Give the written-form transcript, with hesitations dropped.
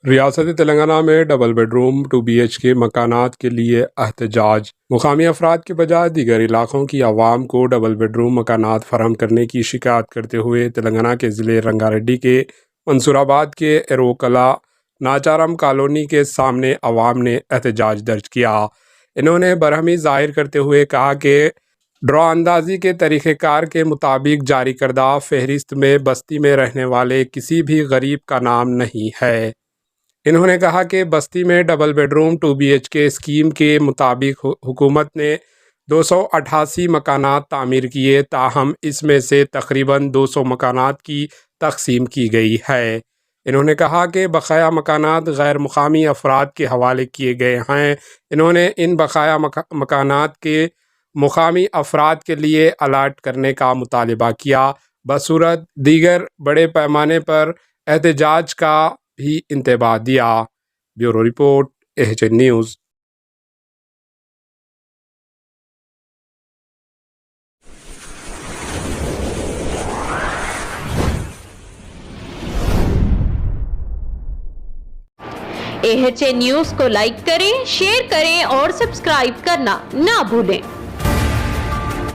ریاست تلنگانہ میں double bed room 2 BHK مکانات کے لیے احتجاج۔ مقامی افراد کے بجائے دیگر علاقوں کی عوام کو ڈبل بیڈ روم مکانات فراہم کرنے کی شکایت کرتے ہوئے تلنگانہ کے ضلع رنگا ریڈی کے منصور آباد کے ایروکلا ناچارم کالونی کے سامنے عوام نے احتجاج درج کیا۔ انہوں نے برہمی ظاہر کرتے ہوئے کہا کہ ڈرا اندازی کے طریقہ کار کے مطابق جاری کردہ فہرست میں بستی میں رہنے والے کسی بھی غریب کا نام نہیں ہے۔ انہوں نے کہا کہ بستی میں double bed room 2 BHK scheme کے مطابق حکومت نے 288 مکانات تعمیر کیے، تاہم اس میں سے تقریباً 200 مکانات کی تقسیم کی گئی ہے۔ انہوں نے کہا کہ بقایا مکانات غیر مقامی افراد کے حوالے کیے گئے ہیں۔ انہوں نے ان بقایا مکانات کے مقامی افراد کے لیے الاٹ کرنے کا مطالبہ کیا، بصورت دیگر بڑے پیمانے پر احتجاج کا بھی انتباہ دیا۔ Bureau report AHN news. AHN news کو لائک کریں، شیئر کریں اور سبسکرائب کرنا نہ بھولیں۔